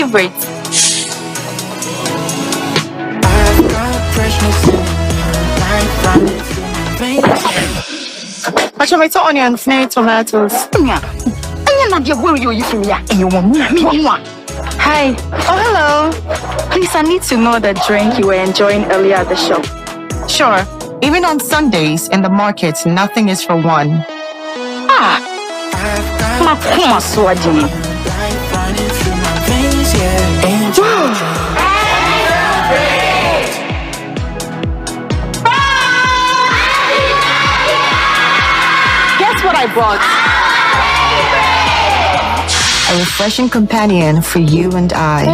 favorite. Watch out, onions, tomatoes. Hi. Oh, hello. Please, I need to know the drink you were enjoying earlier at the shop. Sure. Even on Sundays in the markets, nothing is for one. Guess what I brought? A refreshing companion for you and I.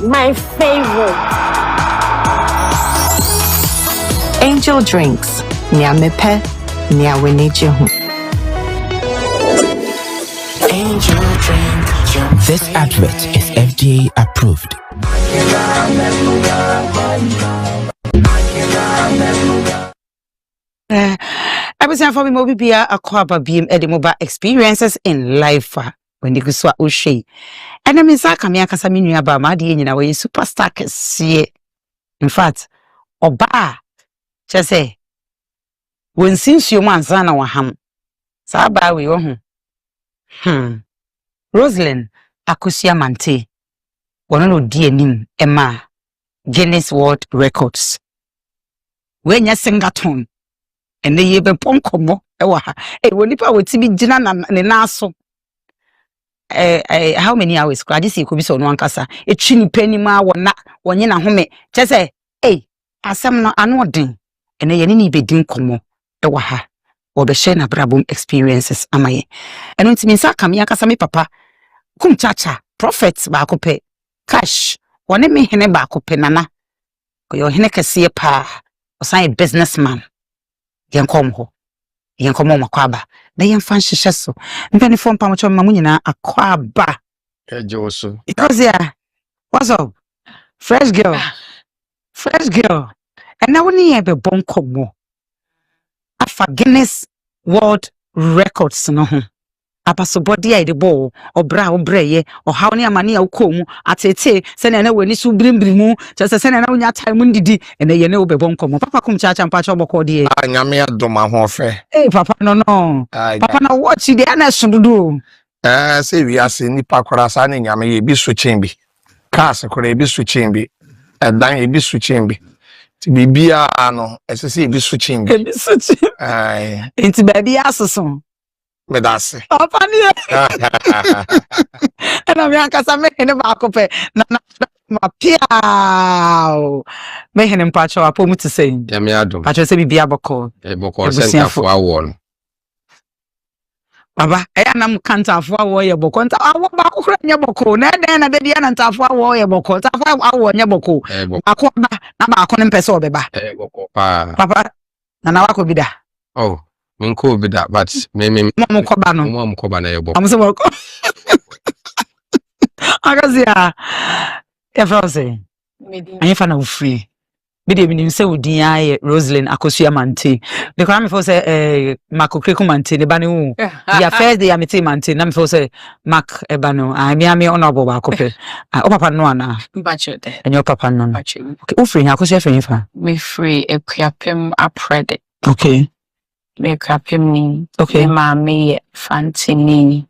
My favorite. Angel Drinks. Nyamepe, nyawenejehu. Angel Drink. This advert is FDA approved. I was saying for me, movie be a quaba beam edimoba experiences in life. When you go so O'Shea. And I mean, Sakamia Casamini about my dear, you know, a superstar can see it. In fact, Oba, just say, when since you want Zana or ham, Saba we own. Roselyn, Akusia Mantey, one of dear nim, Emma, Guinness World Records. When you sing that tone, and they even ponkomo, when you put with me, Jinan and Naso. How many hours? I just see could be so one casa. A chinny penny ma one yen home. Just say, hey, asam no anodin, and a yenny be din como, ewaha, or the shena brabum experiences amaye. And when Timisa come yakasami papa, cum chacha, prophets bacope, cash, one me hene bacope nana, or your heneka see a pa, or sign businessman. Yan come ho. Yan come makwaba. Na yan fancy sheso. Mpeni phone pa mcho mamunyi na akwaba. Joso. Because yeah. What's up? Fresh girl. Fresh girl. And now we have a bonko mo. Afa Guinness World Records no ho. Apa so body ai de bo obra obreye o haw ne amane akomu atete se na na wani su brimbrimu just se na na unya time ndidi ene ye ne obebon komo papa kum chacha mpa cho boko de Nyame adom ahofe papa no papa na watch de ana sundudu se wi ase nipa kwara sa na nyame ye bi so chembi cars kwara ye bi so chembi edan ye bi so chembi ti bibia ano ese ye bi so chembi ai inti baby asoso medase papa ni ana mi akasa me ne ba kope na ma piao me hene mpacho apo mu tse nyame adom pacho se bibia boko boko sentafo awon baba nam kantafo awo ye boko nta awo ba kokra nya boko na na de dia na ntafo awo ye boko ntafo awo nya boko akwa na ba akọ ne mpese obeba boko pa papa na wako bida oh minko bida but me mom koba no mom koba na ye boko am se boko agazia ya frose anya fa na free bidi mi nimse odin aye Roselyn Akosua Mantey the crime for say makokreku Mantey ne ba ne hu ya first day amete Mantey na me for say mak eba no ami honorable ba kope o papa no ana Bacho de. enyo papa no Bacho. okay o free Akosua free fa Me free ekuapem aprede. okay Me ekuapem ni. Okay. Me ma me fantini.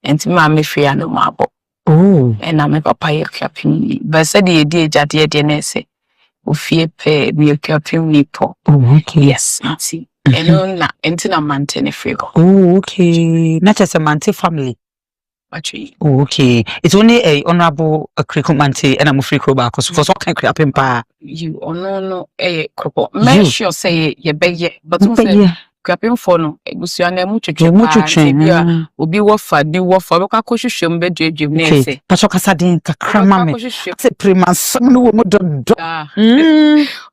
Enti ma me free anu mabo. oh And na me papa ekuapem ni. But said the day jade de na say. Ofie pe me ekuapem ni po. oh okay Yes, see. Eno na enti na Mantey ne free go. oh okay not just a Mantey family Bacho. oh okay it's only a honorable Akreku Mantey and I'm free kroba cause for so can create pa You no kropo. Make sure say ye beye but mo say kwapem for no ebusia na mu twetwe obi wofa di wofa be kwa kohwehwem be duadwem na ese pacho kasa din kakra mame se prima som no wo mo dodo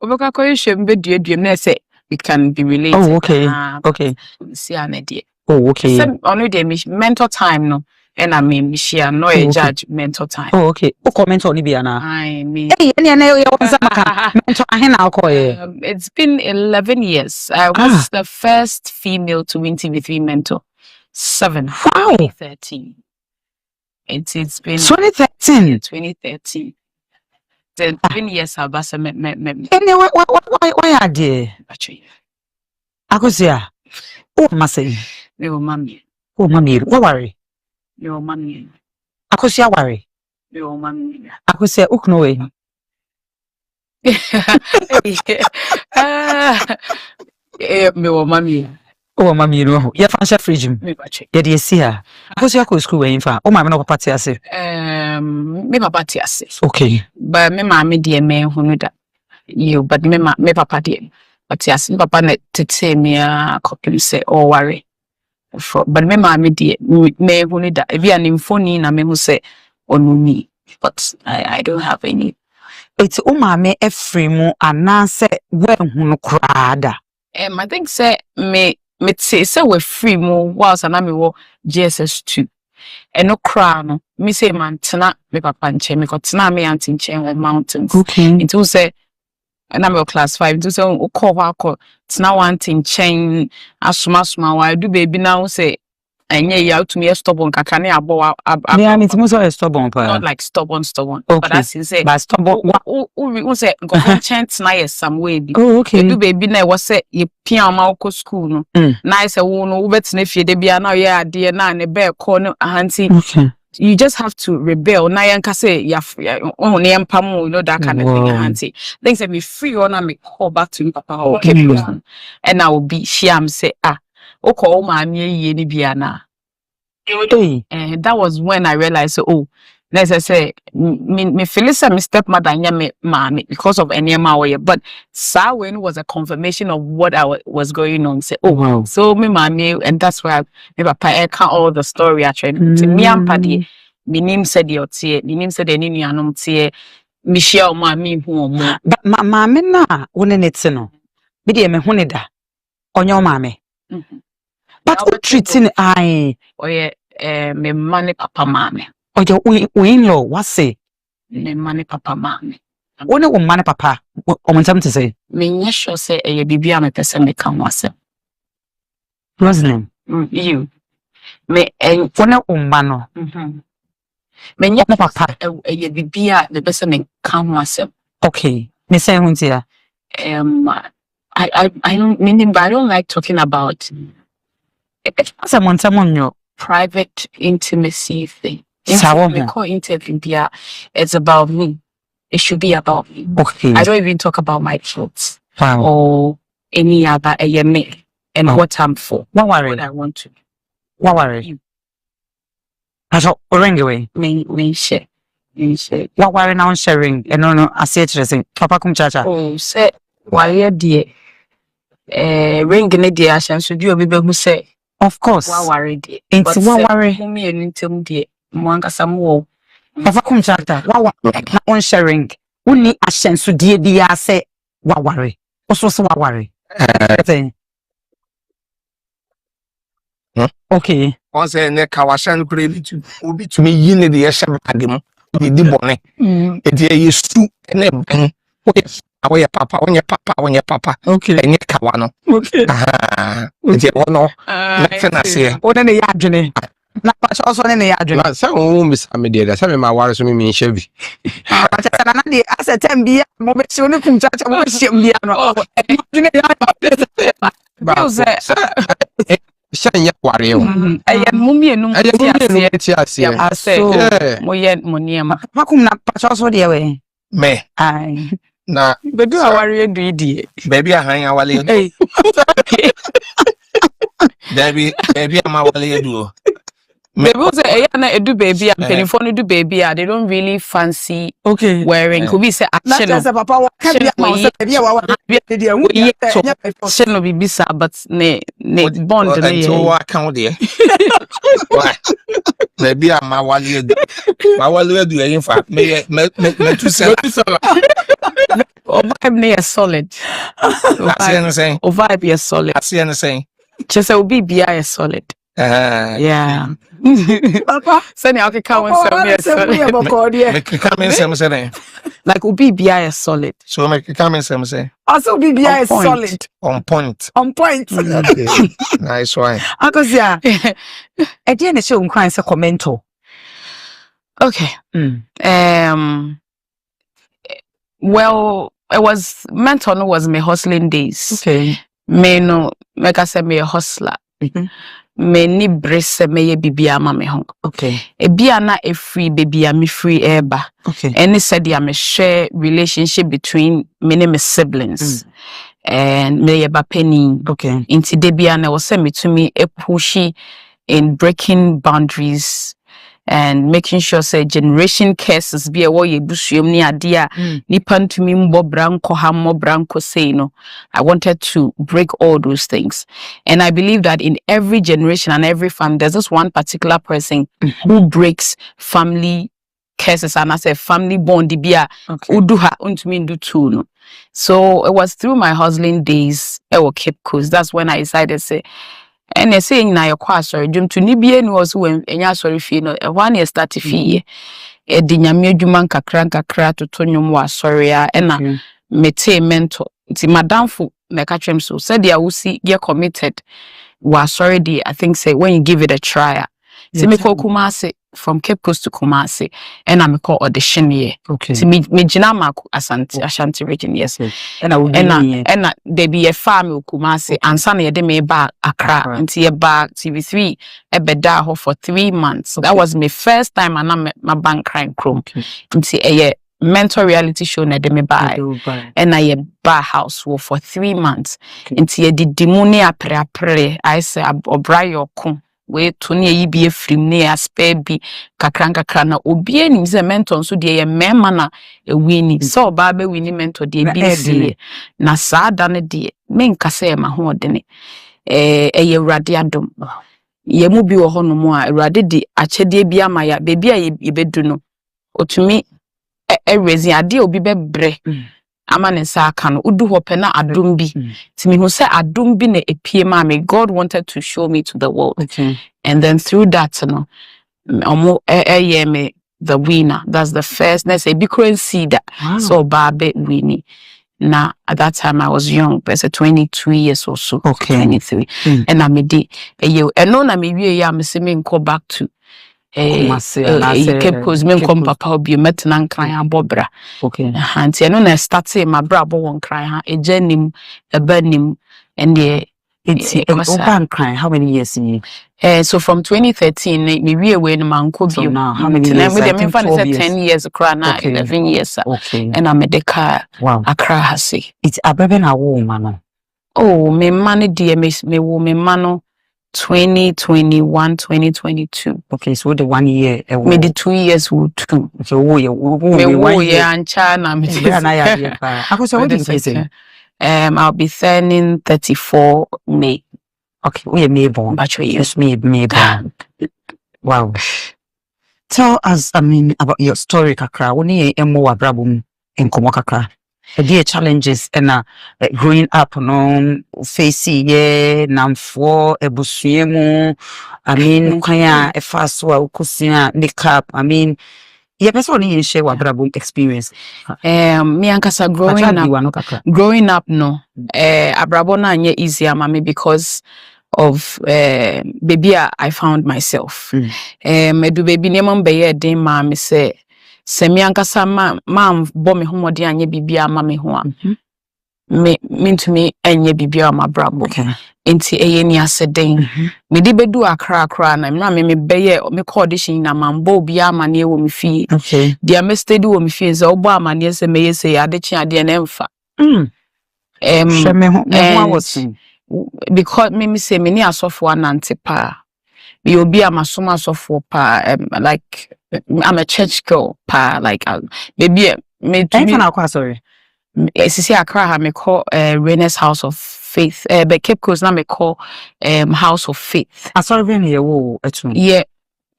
obi kwa kohwehwem be duadwem na ese we can be related. Oh okay okay see an idea. Oh okay Some only the mental time no and I mean share no a judge mental time. Oh okay o comment on bia na I mean it's been 11 years. I was the first female to win TV3 mentor. 7 wow 13. It's been 2013. 2013. The 20 years have passed. Why are they? Akosia. Oh, Masay. No, mommy. Oh, mommy. What worry? No, mommy. Akosia worry. No, mommy. Akosia Uknoe. No, mommy. Oh, mammy, you know, you're fancy fridge. Yeah, you see her. Akosia go school in fa. Oh, my no papa tia say. Me papa tia say. Okay. But me mommy dear me who know that you, but me papa dear. But yes, papa net to say me a copy say oh worry. But me mommy dear me who know that if you an infoni na me who say on me. But I don't have any. It's umame every mo anase when hunu krada. I think say me say we free mo whilst na me wo GSS2. And no crown, me say Mantey me papa nche me got me auntie nche on mountains. Okay. It was say and I'm class 5. It was o call tina wanting chain asuma why do baby now say enye ya to me stubborn kakane abo me and it's most stubborn pa. Not like stubborn okay. But as you say but stubborn we say go chant Nayas some way bi. Oh okay. Do baby na was say ye pia ma ko school no na say wo no wo betina fie de bia na ye ade na ne be call no auntie. Okay. You just have to rebel. Na yanka say ya oh ne empam you know that kind of thing auntie. Things that be free or na me call back to papa okay. And I will be sham say okay, oh my ye ni biana. And that was when I realized, oh, as I say, me Felisa, my stepmother, and me mommy because of any way. But Sawin was a confirmation of what I was going on. Say, oh, wow. So me mommy, and that's why me papa can't all the story actually. To me, I'm paddy. Me name said the otie, me name said the nini anum tie. Michelle, mommy, who mo. But mammy na one it no. Bidi me hunida on your mommy. But what treating I oh yeah me money papa mommy. Oh your in-law what say? Me money papa mommy. Only one money papa or something to say. Me nye sure say bibi a me person me kan wase. Roselyn. You. Me one woman no. Me nye papa bibi a me person me kan wase. Okay. Me say huntia. I don't meaning but I don't like talking about someone your private intimacy thing. We call interview it's about me. It should be about me. Okay. I don't even talk about my thoughts. Wow. Or any other me and what I'm for. What worry? What I want to. What worry? I shall ring away. Me share. What worry now sharing? And no, I say it. Papa come chacha. Oh, say why dear. Ring ne dear ashan so do obi who say. Of course. What worry dear. It's what worry. Me and intim dear. Mwanga samuo. Papa come chacha. What na on sharing? Uni ashan so dear say what worry. Also what worry. Okay. On say ne kawashan kure to obi to me yin the yesha agem di bone e dey yesu ne ben oye papa onye papa Okay. enye kawa no Okay. e dey ono na na say o ne ya adwene na pa so ne ya adwene na say o miss amede da say me ma ware so me nhye bi acha na de asetem bia mo be si oni kum chacha mo hiem bia no adwene ya Ba say shan ya ware o mummy enum ti ase so mo ye mo niema makum na pa so de we me ai na bedu aware do idie baby ahan awale baby ama wale do baby say na edu baby a penifo no do baby a they don't really fancy wearing could be say action na say papa wa ka bia ma say baby wa de hu action no be sa but ne bond ne so wa kan de baby ama wale do yin fa me tu say o vibe ne solid o vibe is solid ase ne say just say obi bia is solid yeah papa send okay come and say me come and say like obi bia is solid so me come and say also obi bia is solid on point okay. Nice one akosia e dey na show nkwan say commento Okay. Well, it was mentor was my hustling days. Okay. Me no, like I said, me a hustler. Me ni brace me ye bibia ma me hon. Okay. E bia na e free baby me free eba. Okay. Any said ya me share relationship between me and my siblings. And me ye ba penny. Okay. Inti de bia na was me to me e pushy in breaking boundaries and making sure say generation cases be a way you busuem ni adia nipa ntumi mbo branko ha mo branko say no. I wanted to break all those things, and I believe that in every generation and every family there's just one particular person who breaks family cases, and I say family bond be a uduha untumi ndu too no. So it was through my hustling days Cape Coast, that's when I decided say and they saying na your kwa sorry dwum to ni bie no so when enya sorry fee no one year start fee e di nyame adwuma nkakra to nwom wa sorry a na mete mentor ti madamfo na ka twem so said ya wusi get committed wa sorry di I think say when you give it a try see me call Kumasi from Cape Coast to Kumasi and I me call audition here. Okay. See me jina maku Ashanti region yes. And they be a farm Kumasi and son ye de me back Accra until ye back TV3 e beda ho for 3 months. That was my first time and I'm my bank crime chrome. Until a mentor reality show na de me buy and I bar house for 3 months. Until ye di demoni apre I say obrayo kun we tuni yi bi efrim ne aspe bi kakra na obi anim se mentor so de ye mema na ewini so ba be wini mentor de bi sie na saada ne de menka se ma ho de ne ye urade adom ye mu bi wo ho no mo a urade di achede bi ama ya bebi a ye bedu no otumi rezi ade obi bebre ama ne sa aka no udu ho pe na adom bi timi hu se adom bi na epie ma me God wanted to show me to the world. Okay. And then through that no me the winner, that's the first let's say be currency that so babe winning. Now at that time I was young, but 22 years or so. Okay. 23 and I made and no na me wie ya me se me go back to Cape Coast men come papa obi metna nkran abobra. Okay. Anti no na start my bra bo won kran ha ejanim ebanim and it's oban kran. How many years in so from 2013 me we away no man ko bi now how many years I think 10 years akra na 11 years. Okay. And I made the car akra hase it's abebe na wo man. Oh me man dey me wo me man 2021 2022. Okay, so the 1 year me the 2 years would too. So me 1 year and China me what did you say? I'll be turning 34 May. Okay, we are May born. Actually, yes, May born. Wow. Tell us, I mean, about your story, kakra. Oni emo wabrabum in komo kakra. The challenges and growing up no facing namfo ebusuemu. I mean, kwaya e fast wa ukusia makeup. I mean, yeah, person only share wabrabum experience. Me ankasa growing up no. Abrabona nye easy amame because of baby I found myself. Medu baby nemon beye den ma me say me ankasa ma bo me homodi anye bibia ma me ho a me ntumi enye bibia ma brabo enti eye ni aseden me di bedu akra na me beye me audition na mambo bia ma ne wo me fie dia me steady wo me fie ze obo amane se me yese ade chi ade na emfa because me say me ni asofo anante pa me obi amasoma asofo pa like I'm a church girl pa like baby me to sorry sisi akra ha me call Renaissance House of Faith but Cape Coast na me call House of Faith sorry when you wo etu yeah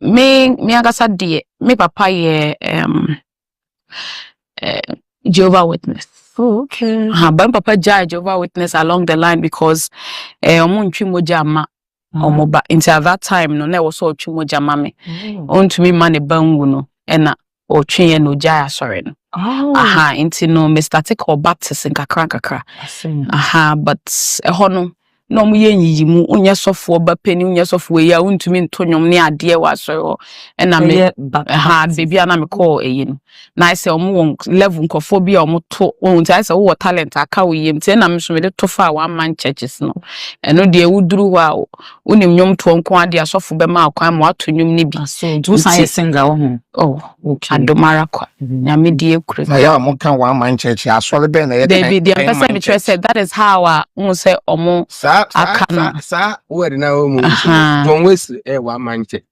me agasa de me papa ye Jehovah Witness. Oh, okay. But papa judge Jehovah Witness along the line because omuntwi moja ma omoba until that time no na was so twi moja ma me ontumi ma ne bangu no na otwe no jaya sorry no until no me start call baptism kakra but ho no no mu yenyi mu unye sofo ba pani unye sofo ya untumi ntonyom ne ade wa so na me ha baby na me call eyin na say omo level nkofo bia omo to unti say wo talent aka wo yem tie na me so me de to fa one man churches no eno de wuduru wa unim nyom to nko ade asofo be ma akwan mo ato nyom ne bi so do say singer ho okay adomara kwa na me die kure na ya mo kan one man church asole be na ye David the person me said that is how won say omo sa word na o mu don wes one man church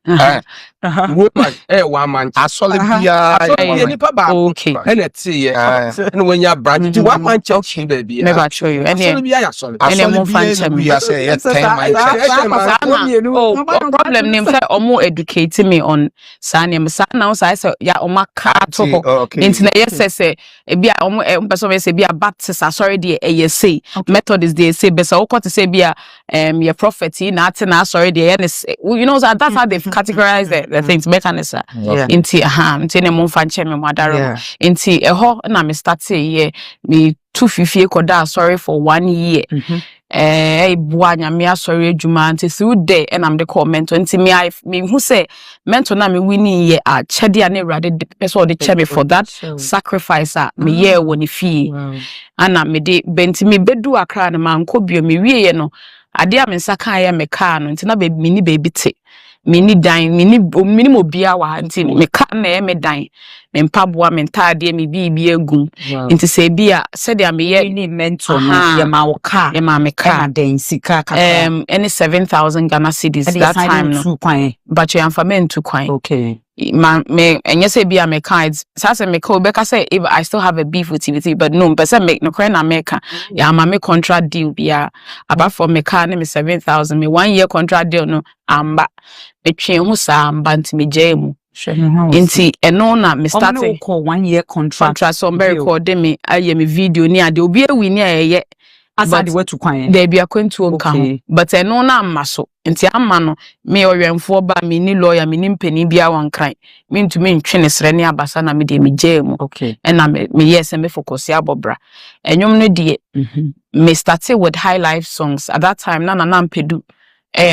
one man asole bia nipa ba okay ene tie ene wanya branch one man church baby never show you asole bia ya asole mo fan me ya say ye 10 man problem name say omo educate me on sanem sa na say ya omo ka to ho into na yes say e bia omo person we say bia baptist sorry dey e say methodist dey say but so to say bia your prophet na atina sorry dey you know that's how they've categorized the things mechanism into into na mo fan che me madaro into ho na me start here me 250 koda sorry for 1 year bua nyame sorry adwuma until through day and I'm the comment until me who say mentor na me winning ye a chede na rade person the cheme for that sacrifice me ye woni fie ana me de benti me bedu akra na man ko bio me wie ye no ade a me nsa kan ye me car no nti na be mini baby te mini dan mini mobia wa nti me ka na ye me dan me mpaboa me ntade me bibi egum nti se bia se de me ye ni mentor no ye ma wo car ye ma me car den sika any 7,000 Ghana cedis that time no but you am for men to kwan okay me enye say bia me cards say me call Becca say if I still have a beef with TVT but no but say make no cry na America ya ma me contract deal bia apart from me car na me 7,000 me 1 year contract deal no amba me twen hu sa amba nti me jam inti eno na me starting call 1 year contract so very record me aye me video ni ade obi awi ni aye aside we to kwan there be akwantu onka ho but eno na amaso nti amma no me owenfo ba me ni lawyer me ni mpani bia wankran me ntumi ntwene sere ne abasa na me de me jam na me yes me focus ya bobra enwom no de me started with high life songs at that time na mpedu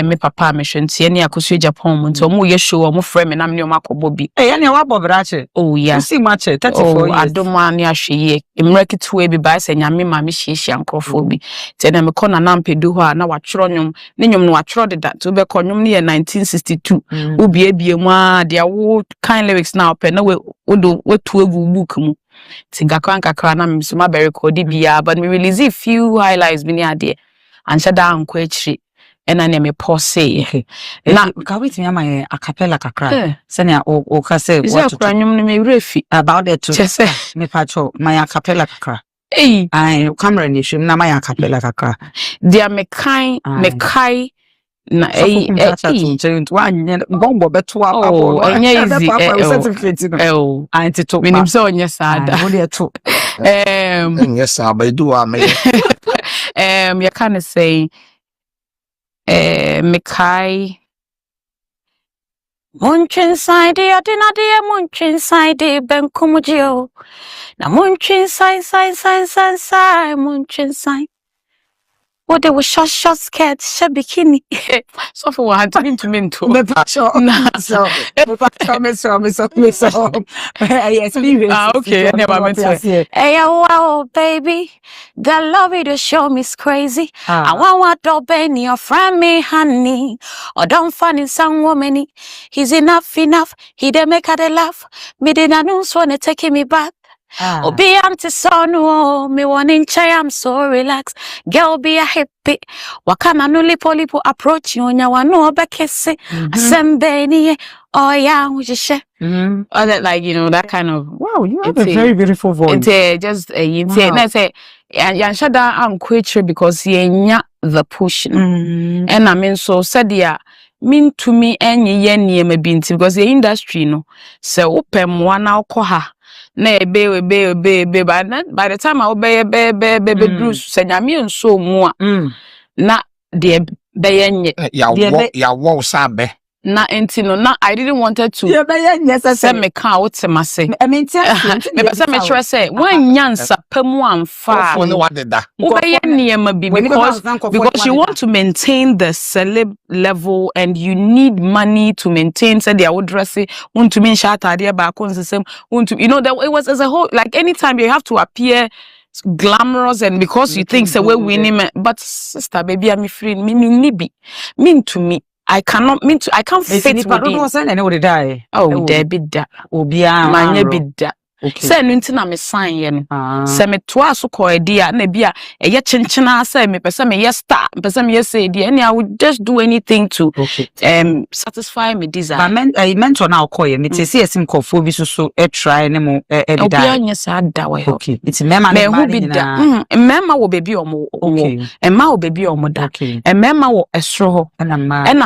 me papa me hwentie ne akosu Japan mu nti omo ye show omo frɛ me na me omo akɔbɔ bi ne wa bobra che yeah see much 34 years adoma ne ahweye emreketwe bi ba sɛ nyame ma me hyiehia nkrɔfo bi nti na me kɔ na mpedu hɔ a na watworo nyom ne nyom no watworo de da to be kɔ nyom ne ye 1962 obiebie mu a de awo kind lyrics na opɛ na we tu egu book mu tinga kakra na me so ma be record bia but me release a few highlights bi ne ade anhyɛ da anko akiri ena ne me pause na ka witimi ama a cappella kakra sene o ka say what to nyum ne me refi about it to me pacho my a cappella kakra ai camera ni hwem na my a cappella kakra dia me kai na bombo beto abo enye easy certificate no anti to minim se onye sada wo de to enye sa ba do a me you can say Mikai Munchin side adina de munchin side benkumujio na munchin side munchin side what they were short skirt she bikini so for what to me to me pacho so yes okay hey wow baby that love you to show me is crazy I want to be your friend me honey or don't find in some woman he's enough he dey make her dey laugh me dey na no wanna take me back Obi anti sonu me wanting chai I'm so relaxed girl be a happy wakana no lipo approach you nya wano obekese asembe ni oh yeah ujishe all that like you know that kind of wow you have a very beautiful voice it's just you say na say yan shada ankwetire because yenya the push and I mean so said ya mean to me enye ye niema binti because the industry no say opem wana okoha na be by the time I obey be Bruce say nyame nso mu a na de be yenye ya wo sabe na entino na I didn't wanted to say me ka wote mase I mean me pese me try say when nyansa pamu amfa for no what did that ubeye niema bi because you want to maintain the celeb level and you need money to maintain say their dress want to mean shata ade ba ko nsem want to that it was as a whole like anytime you have to appear glamorous and because you think say we winning but sister baby I'm free me nibi mean to me I cannot mean to I can't fit with it. Oh there be that obia manye be that say no nti na me sign ye no say me to aso ko dia na bia eye chenchena say me pese me yes star pese me yes dia and I would just do anything to satisfy me desire. But I mentor now call ye me say esim kofo bi so try ne mo e di obia nya sa da we okay it's mema me hu bi da mema wo baby omo emma wo baby omo da mema wo esro ho na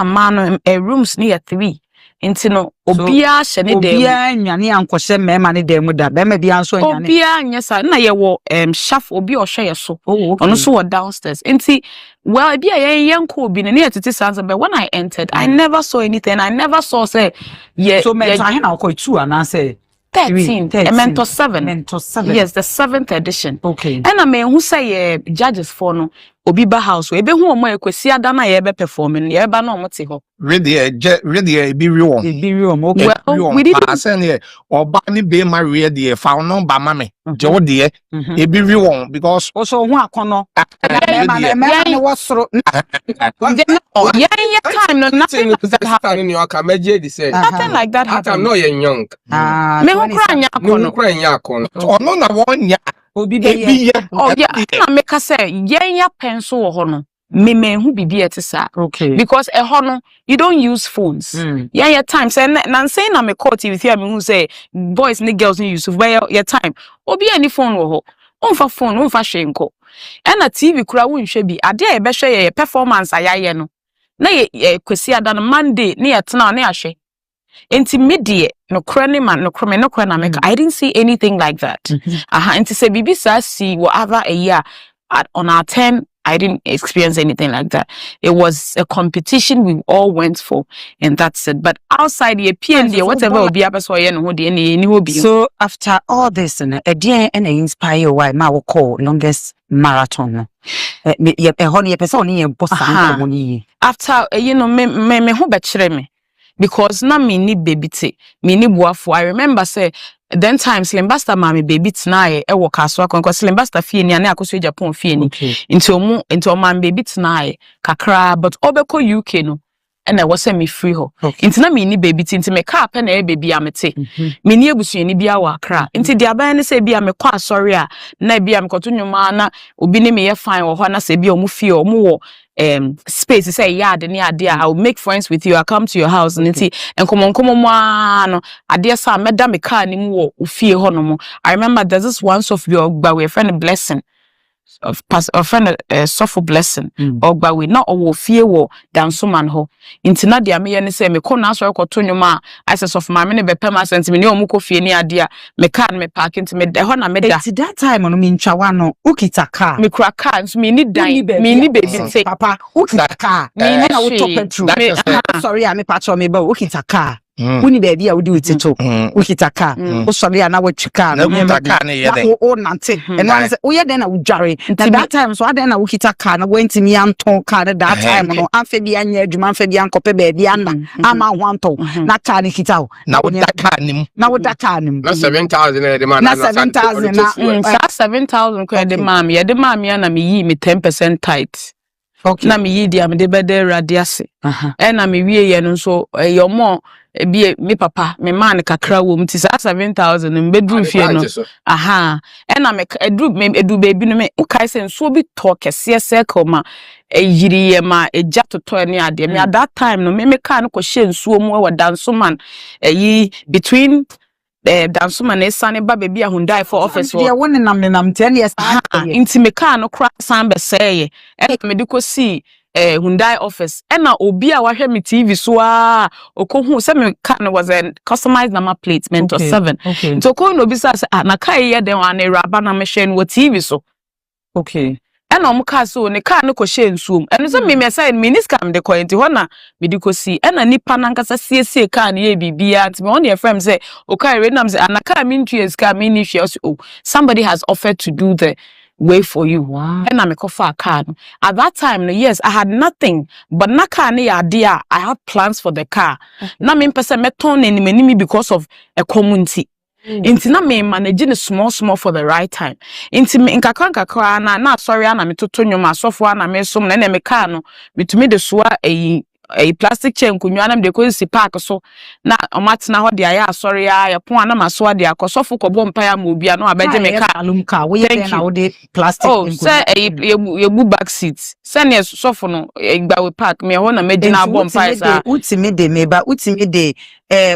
ma no rooms near 3 Inti no obia hye ne dem obia nwane ankɔhye mema ne dem da bema bia nso nwane obia nyesa na ye wo chef obi ohwe ye so ono so downstairs inti well bia ye yanko obi ne yetete sanza but when I entered I never saw anything I never saw say yeah so me try na akɔ 2 and say 13 Mentor 7 yes the 7th edition okay and I mean who say judges for no obi ba house we be hu omo ekwesi ada na ye be performing ye ba na omo te ho really be real okay well we didn't pass any oba ni be ma really fa no ba ma me je wo de e be real because also hu akono mema ne wosoro yeah time no nothing like that happened I'm not young me hu kra nya akono ono na won nya obi be ye oh yeah na make say yenya pencil wo ho no me hu bibi etisa okay because e ho no you don't use phones yeah time say na say na me call TV here me hu say boys and girls need use but your time obi any phone wo ho onfa phone onfa hwenko and na TV kura wo nhwe bi ade e be hwe ye performance ayaye no na ye kwesi ada no Monday na ye tena na ahwe enti medie no krane man no krome no krana make I didn't see anything like that enti say bibi sa see whatever a year on our 10 I didn't experience anything like that. It was a competition we all went for, and that's it. But outside the PND, whatever will be up as well, so after all this, a dear and inspire why my call longest marathon. After me who betray me because na me ni baby te me ni boafo. I remember say. Then times Slimbasta mami baby tnae e wo kaswa kon Slimbasta fie ni ane akoso Japan fie ni into mami baby tnae kakra but obeko UK no and I was me free ho into na me ni baby tinti me ka pe na e baby amete me ni ebusuani bia wa akra into dia ban ne se bia me kwa sorry a na bia me koto nwuma na obi ne me ye fine wo ho na se bia omu fie omu wo space say yard ni ade I will make friends with you I come to your house and enkomo no ade sa meda me car ni mu wo fie ho no mo I remember there's this once of your we friend blessing of friend suffer blessing ogba we na owo fie wo danso man ho intina dia me ye ne say me ko na so ko to nwuma I say of ma me ne be pema sent me ne omu ko fie ni ade a me car me park into me ho na me da at that time no me ntwa no ukita car me kura car me ni dan me ni baby say papa ukita car me na wo top petrol sorry me patcho me ba ukita car Uni baby I would do it to ukitaka osori na watwika na o nante and I say oye den na wudware that time so aden na ukitaka na wentimi anton car that time no amfe bia nya adwuma amfe bia nkope baby ana ama hwanto na car ni kitao na wudaka nim na 7,000 na de man na 7,000 na 7,000 ko de mam ye de mam ya na me yi me 10% tight okay na me yi dia me de bede radiase na me wie ye no so yomo bi me papa me man kakra wo mti 7,000 mbedru fie no na me edu baby no me ukai se nso bi talk kese circle ma yiri ye ma eja toto ne ade me at that time no me ka no ko hye nsuo mu wa danso man between danso man esane ba baby a Hyundai for office wo dia won nam 10 years inti me ka no kra san be seye me de ko see Hyundai office na obi a wahwe me TV so a okohu se me car no was a customized number plate Mentor 7 so ko no bi say na kai ye den an raba na me hwe no TV so okay ena omo car so ne car no ko hye nsuom eno so me say miniscam de koyenti ho na me di kosi ena nipa nankasa siesie car na ye bibia nti me on your friend say o car we nam say anaka me ntues car me ni hwe oh somebody has offered to do the way for you. Wow. And I'm a car. At that time, yes, I had nothing, but na car ni idea. I had plans for the car. Na me person me turn in me because of a community. Inti na me managing small for the right time. Inti me nkakra na sorry na me toto nyoma asofo na me som na me car no me to me de soa a plastic chain kunwa na me de ko si park so na omatena ho de aya sorry ya pon na maso de akosofo ko bom pa ya ma obi na abeje me car alum car we dey na we plastic say ye bu back seat send yes sofo no igba we park me ho na me gina bom pa sa utimi de meba utimi de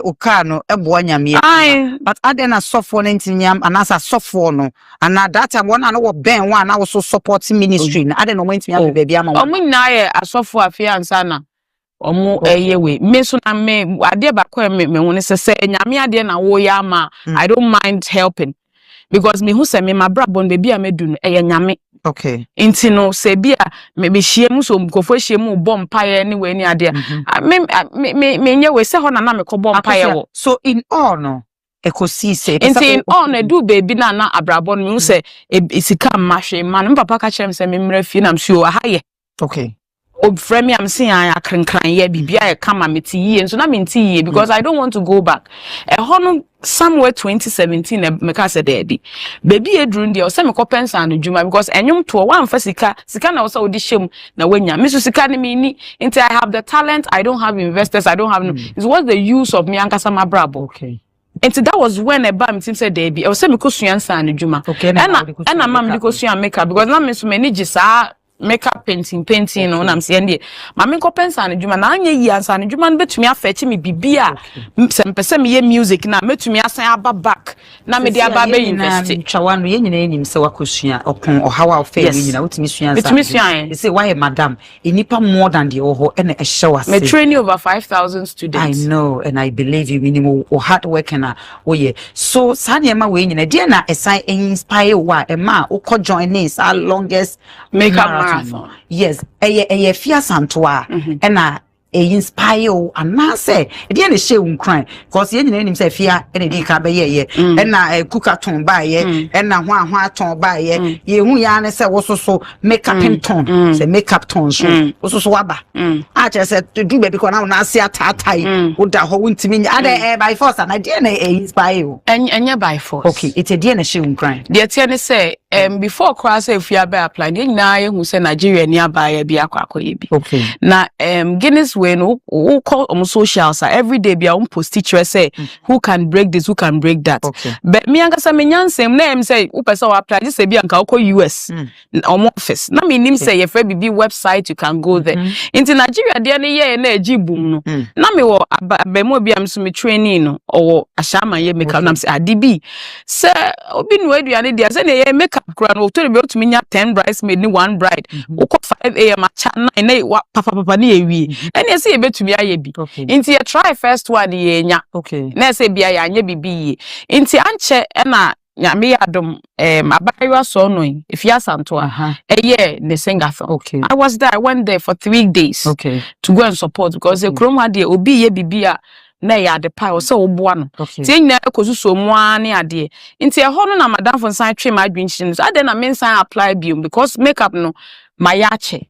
o car no ebo nyame but adena sofo no ntimiam anasa sofo no and that time one na wo ben one na wo so support ministry na adena mo ntimiam be bia ma omo nyina ye asofo afia ansa na omo we me so na me ade ba kwa me woni se nyame ade na wo ya ma I don't mind helping because me who say me mabrabon baby a medu no nyame. Okay. Inti no se bia me be hie mu so mkofo hie mu bom paye ni we ni ade me nye we se ho na me ko bom paye wo so in all no ekosi se in all na do baby na abrabon me say isika mahwe man papa ka chem se me mra fie na msuo aha ye. Okay. Frame am saying I crankran ye bibia e kama meti ye so na menti ye because I don't want to go back. Hono somewhere 2017 me ka said daddy baby edrun dia o se me ko pensa no djuma because enyum to one fa sika na o se odi shem na wanya me so sika ne me ni until I have the talent I don't have investors I don't have no it's what the use of me ankasa mabrabo. Okay. And so that was when a bam team said Debbie I was say me ko suan san no djuma and mam di ko suan makeup because na me so me ni gisa makeup painting no na mse ndie ma me ko pensa na djuma na anya yi ansa na djuma no betumi afechi me bibia se mpese me ye music na metumi asan aba back na me dia aba be invest twawano ye nyina enim se wakosua opon ohawa ofa ye nyina utumi sua ansa betumi sua you say why madam enipa more than the oho ene ehye wase me train over 5,000 students I know and I believe you minimum hard work na oye so sane ma we nyina dia na esan inspire wa e ma ukọ join this our longest makeup marathon. Yes, a fear santoa and inspire and na say e na she unkran because ye nyina nim say fear and e ka be ye and na cooker ton ba ye and na ho ton ba ye ye hu ya ne say wo so makeup ton say makeup ton so wo so waba a che say do baby ko na se atatai wo da ho wuntimi ade by force and dey na inspire enya by force. Okay, it's a dey na she unkran dey tie ne say before cross say fear be apply dey nyina ye hu say Nigeria ni aba ye bi akwakoye bi. Okay. Na Guinness way no call on socials every day be a post teacher say who can break this who can break that. Okay. But me angasa me nyansem na em say who person apply just say be anka ko US or office na me nim say your free BB website you can go there into Nigeria there na ye na ejibum no na me wo abemo bi am so me training no or ashama ye make na say adibi say obi no aduane dia say na ye make up kra no to be to me nya 10 bridesmaid ni 1 bride wo 5 am acha 9 na papa na ewie and say betumi aye bi inti ye try first one ye nya na say bia ya anya bibi ye inti anche na nyame adom abayewa so no if ya santo ne singathon. I was there I went there for 3 days to go and support because the chrome had obi ye bibi a na ya de pa o se oboa no tie nyina ekosuso mu ane ade inti e ho no na madam for san twe ma adwinchi so ade na me san apply biom because makeup no ma ya che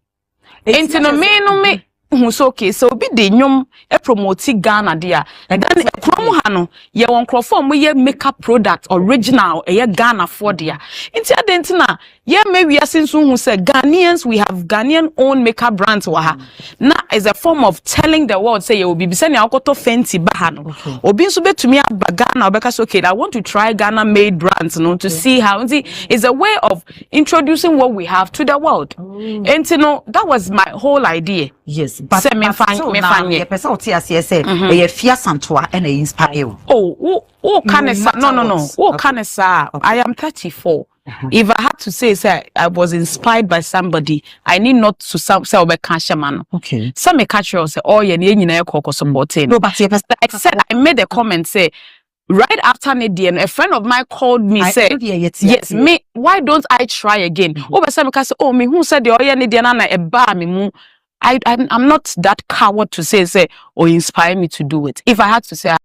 inti no me who so okay so be the nyom e promote Ghana there and then from ha no ye won crofo mo ye makeup product original e ye Ghana for there inti adentina ye me wi asenso hu say Ghanaians we have Ghanaian own makeup brands wa ha na is a form of telling the world say ye obi bi se ne akoto Fenty ba ha no obi nso betumi aba Ghana obeka so okay I want to try Ghana made brands no to see how it's a way of introducing what we have to the world and no that was my whole idea. Yes, but me fanye person oti ase say e fear santoa and e inspire. Oh kanesa no kanesa I am 34. If I had to say I was inspired by somebody I need not to say obeka shaman. Okay. Some me catch you say oh ye nyina e kokko supporting. No but I said I made a comment say right after Nidian, a friend of mine called me, said, yes, me, why don't I try again? Oh, but some say, oh, me, who said the Oya Nidiana a bar me? I'm not that coward to say, or inspire me to do it. If I had to say,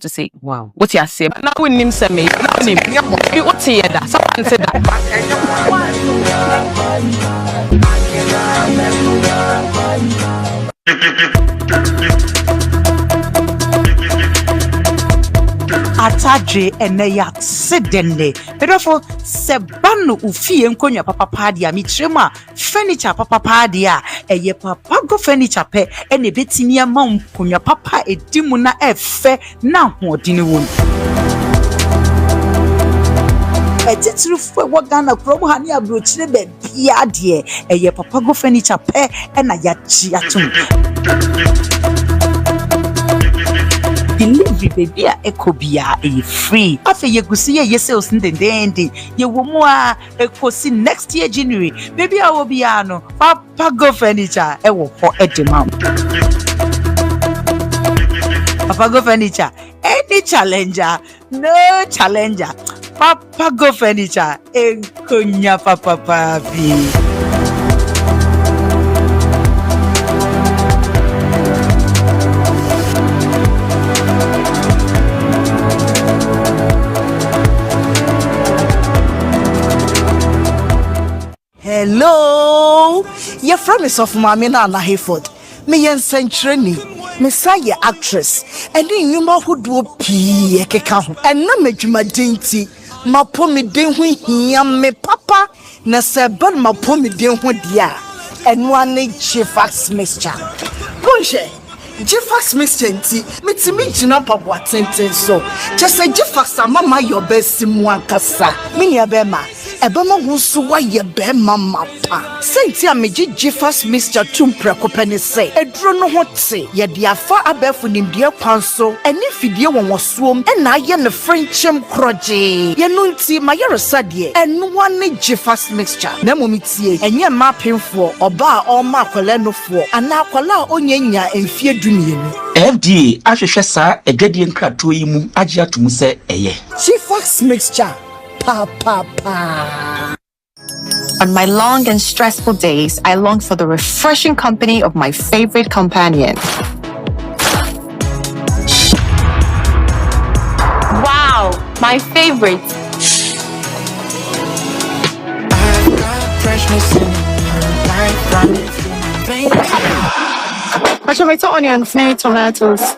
to say, wow, what you say? But now we name some me. What's here that? Someone said that. Atadre eneya sedenne pedofo sebano ufie nkonya papa padi a mitrema furniture papa padi a eye papa go furniture pe ene betimi ama nkonya papa edimu na efe na hoodini won etitrufu wagana promo hani abrochire be bia de eye papa go furniture pe ena ya chi atum delivery baby a ekobia e free afa yegusi ye sales ndendende ye womu a ekosi next year January baby a wo bia no papa go furniture e wo ho edema papa go furniture any challenger no challenger papa go furniture enkonya papa papi. Hello, your friend is of Mamina and Hayford. Me yen century, Messiah actress, and then you ma who do pee a keka, and no make my dainty. Ma pomi den when me papa, na seban ma pomi den when dia, and one Jeffax mixture. Bonje, Jeffax mixture, me to meet you up of what sentence so. Just say Jeffax, mama, your best Simuankasa, Minia Bema. Ebama wusu wa ye be mama pa senti a meji Jeffa's Mr. Tumpre kopene say edro no hote ye de afa abefu nimdie kwanso ene fidie wonwosuom e na ye ne frenchem kroje ye no nti ma ye resade enu wane Jeffa's mixture na momitie enye ma pemfo oba a oma akwala nofo ana akwala onyanya emfie dumienu FDA ahwehwe sa edwadie nkrato yi mu agye atum se eye Jeffa's mixture pa. On my long and stressful days, I long for the refreshing company of my favorite companion. Wow, my favorite. I've got freshness in her life running through my veins. Tomato, onions, maybe tomatoes.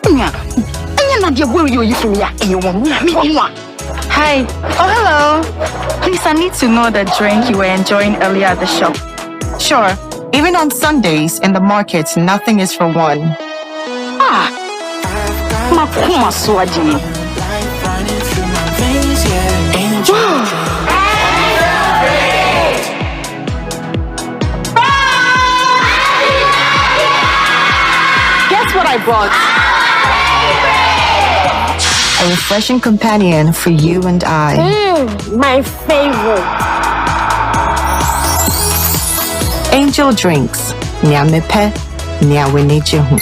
Hi. Oh, hello. Please, I need to know the drink you were enjoying earlier at the shop. Sure, even on Sundays in the markets, nothing is for one. Makuma swaji. Life running through my veins, yeah. Angel Guess what I brought? A refreshing companion for you and I. My favorite. Angel Drinks. Nyamepe, nyawenejehu.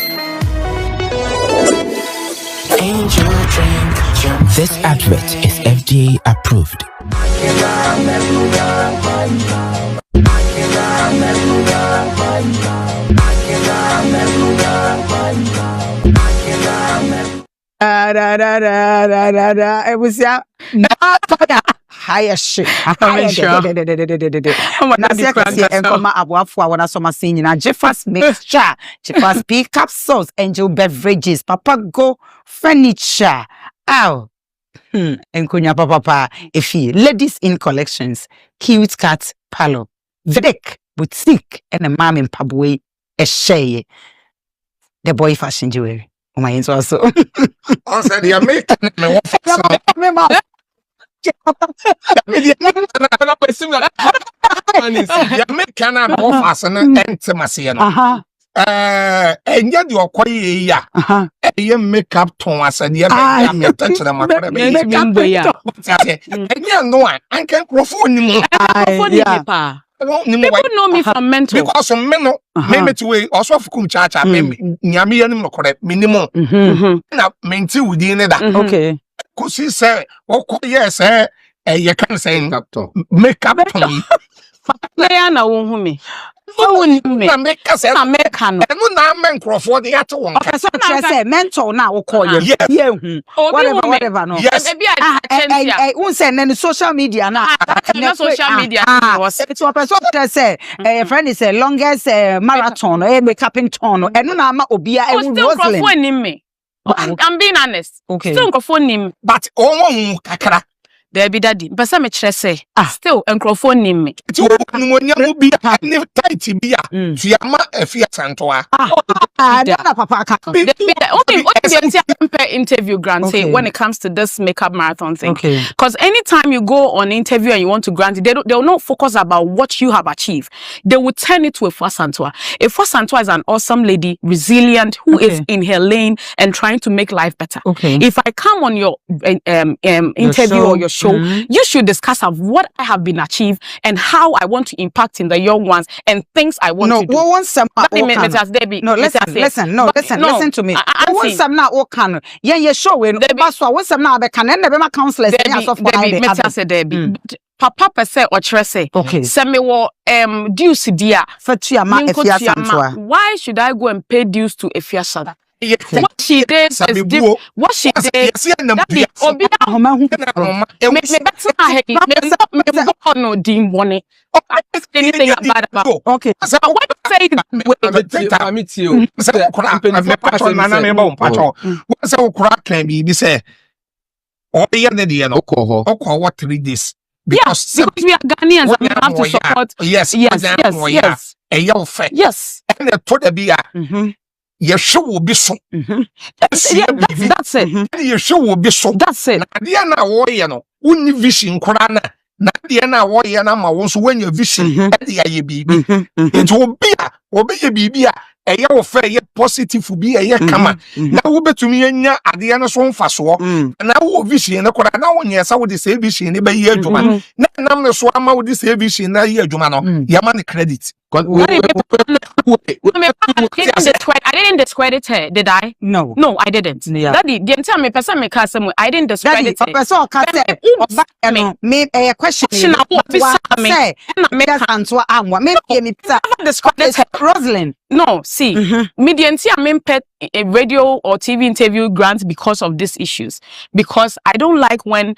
Angel drink. This advert is FDA approved. It was higher shit. Jeffa's mixture, Jeffa's P capsules, Angel beverages, Papa Go furniture. Ow. Enkunya papa. Ifi ladies in collections, cute cat palo, Vedek boutique, and a mom in Pabwe, a shay. The boy fashion jewelry. Oh my hands also. I said, "You make me want you make kind of offers and intimacy. And yet you are quite ya makeup tone. I said, "You make touch them." And you know, I can't perform anymore. People know me from mental. Because some men, maybe to way also for Kumchacha, maybe Yami correct minimum. Now, Mantey within that. Okay. Because he said, "Oh, yes, you can say makeup tone." na wo hu me. Oh, na make us na make no. Eno na men crofo de ate won ka. So say mentor na wo call you. Yeah. Whatever no. Yes. Un say na social media na. Na social media was. It's what person say a friend is a longest marathon or make up in ton. Eno na ma obia e Roselyn. I'm being honest. Okay. Still microphone nim. But oh kakra. There be daddy. Pesa me chere say. Still microphone nim me. Ti o numonya mo bi ni tight bi a. Tu ama afia santoa. Na papa aka. Only the interview grant say when it comes to this makeup marathon thing. Okay. Because anytime you go on interview and you want to grant it, they will not focus about what you have achieved. They will turn it to a Santua. A Santua is an awesome lady, resilient, who is in her lane and trying to make life better. Okay. If I come on your interview or your show, you should discuss of what I have been achieved and how I want to impact in the young ones and things I want to do. No, one some listen to me. One some now all can. Yeah, show we. That's why one some now be can never be counselors. Papa per se or say, okay. Send me what dues dia for Tiama. Why should I go and pay dues to Efiasa? What she did is different. What she did, no deem money. Anything about. Okay. So what say what 3 days? Because we are Ghanaians and we have to support. Yes. Yes. And the told the your show will be so. That's it. Your show will be so. That's it. Diana warrior no. Uni vision korana. Na Diana warrior na ma wonso when your vision e bibi. It will be a bibi a ya wo fe ye positive bi a ye kama. Na wo betumi anya ade na so mfa so. Na wo vision na korana na wo nyesa wo de say vision ne ba ye adwuma. Na nam ne so ama wo de say vision na ye adwuma no. Ya ma ne credit. I didn't discredit her, did I? No, I didn't. Yeah. Daddy, the entire me person me cast I didn't discredit her. Me a question. Roselyn. No, see, me the entire me pet a radio or TV interview grant because of these issues. Because I don't like when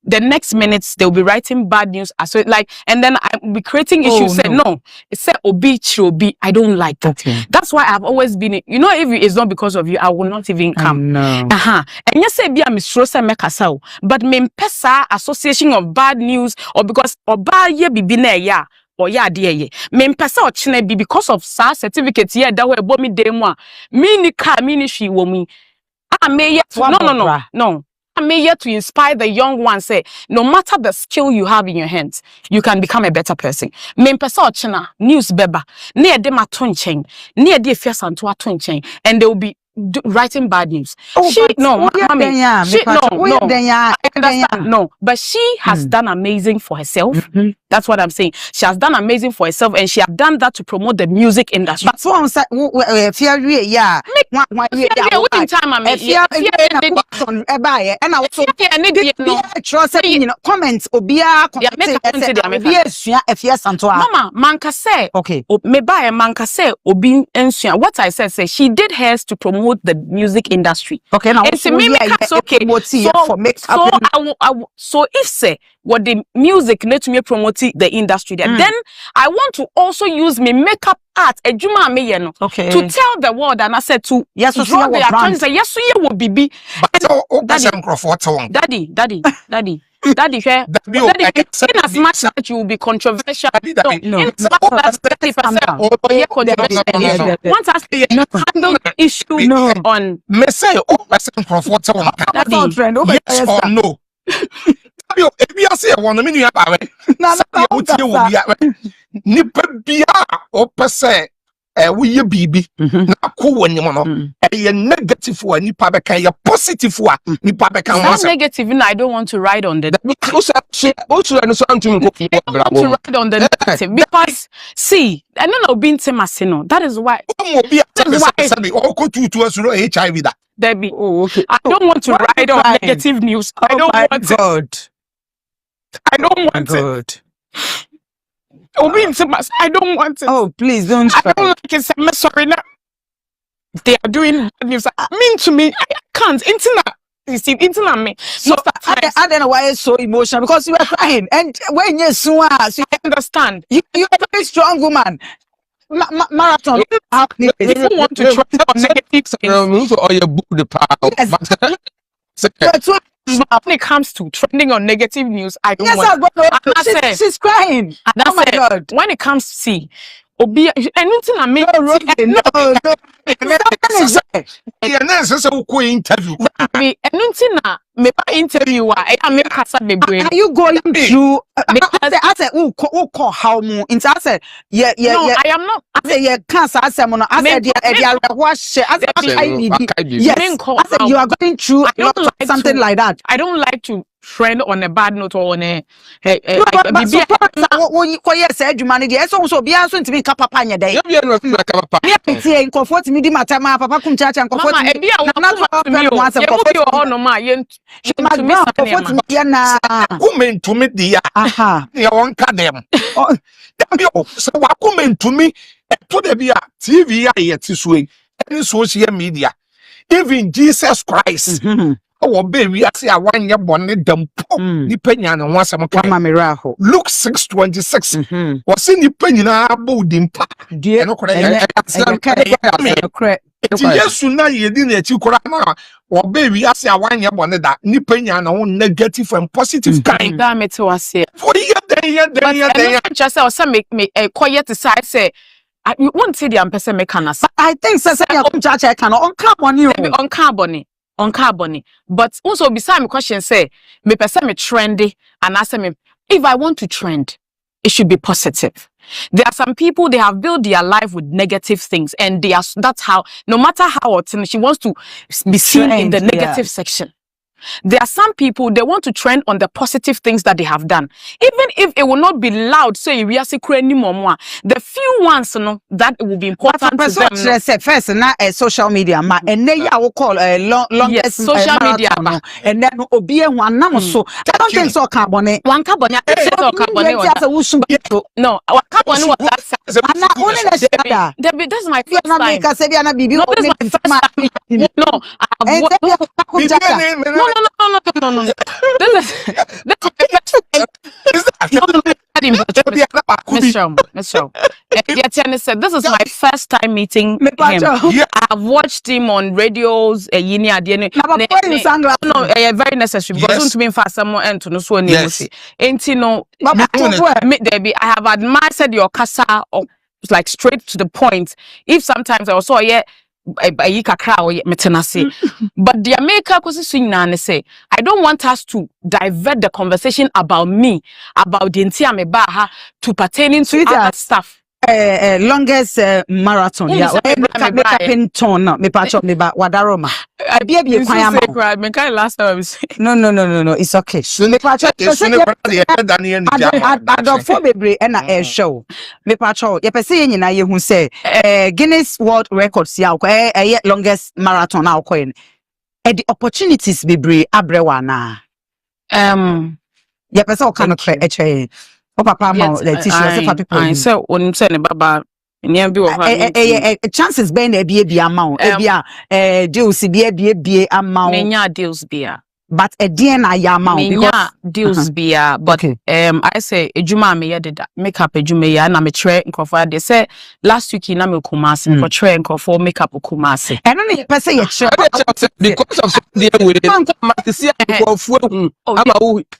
the next minutes they'll be writing bad news so like and then I'll be creating issues. It said obi. I don't like that. Okay. That's why I've always been if it's not because of you, I will not even come. No. And yes, be a Miss Rosa Mekasao, but me pesa association of bad news or because or bad ye be ya or ya dear ye. Me pesa or chine be because of sa certificate here that way bomi de moi. Mini car mini she womi. May yet no. I'm here to inspire the young ones. Say, no matter the skill you have in your hands, you can become a better person. Me pesa ochina news beba near dem a tunching near the fierce and to a tunching, and they will be writing bad news. But she has done amazing for herself. That's what I'm saying. She has done amazing for herself, and she has done that to promote the music industry. But so time and also comments Mama manka say okay me buy manka say obi ensua. What I said say she did hers to promote the music industry. Okay, now so if say what the music let me promote the industry there, then I want to also use my makeup art to tell the world, and I said to draw their attention. Yes, you will be Daddy, in as much that you will be controversial, once I handle the issue on say yes or no. If you say one minute about it, nipa bia o pese we bibi na ko woni mo no e negative wa nipa beka ye positive wa nipa beka one negative. No, I don't want to ride on the because see I don't know being no. That is why HIV that Debbie. Oh, okay. I don't want to ride on negative news. I don't want it. I don't want it. I don't want it. Oh, please don't I don't like it. I'm sorry. Now they are doing news. Mean to me. I can't. Internet. You see, internet me. So I don't know why it's so emotional because you are crying. And when you so you understand. You're a very strong woman. Marathon. People want to try on negative things. Or your book the power. When it comes to trending on negative news, I don't want. She's crying. Oh my God. When it comes to see, anything I make interview are you going through I said call how more I said yeah I am not I said yeah cancer I said you are going through something like that. I don't like to trend on a bad note or on a said humanity so be answering to me papa nya day comfort me di matama papa kum chacha comfort comment to me dia ya won ka dem so wa comment to me to the bia TV ya yeti so any social media even Jesus Christ oh baby I say I want your bonnet dampo ni penya na ho asem ka Luke 6:26 was in the penya abo dimpa de no correct yes na yedi na echi kora na oh baby I say I want your bonnet da ni penya na ho negative and positive kind that me to say for yeah just say me quiet side say I won't say the person make can I think say you come church I can on carbon but also beside my question say me person me trendy and I say me if I want to trend it should be positive. There are some people they have built their life with negative things and that's how no matter how often she wants to be seen in the negative section. There are some people they want to trend on the positive things that they have done, even if it will not be loud. So we are anymore. The few ones, that it will be important to them. First, not social media, and then I will call longest social media, and then obi one so. I don't think so. Carbon, one carbon. No, our carbon was that. That's my first time. No. This is my first time meeting him. I've watched him on radios. Very necessary because to fast someone and to know so I have admired your casa like straight to the point. If sometimes I also but the America say I don't want us to divert the conversation about me, about the Ntiamebaha to pertaining to other stuff. Longest marathon. Yeah, make up in tone. Me patch me ba wadaroma. Last time I was no. It's okay. Me patch. I don't for baby and a show. Me patch. You pese nyina ye hu say Guinness World Records ya longest marathon na koyin. The opportunities bebre abrewa na. You pese o kan kre eche. Papa ma the tissue for people. I say when say ne baba chances be na be amount deals be amount menya deals be but a DNA ya amount because deals be but I say ejuma me yededa makeup ejuma ya na me tre nkofo dey say last week na me kumase for tre nkofo makeup kumase and no ye person ye tre because of the way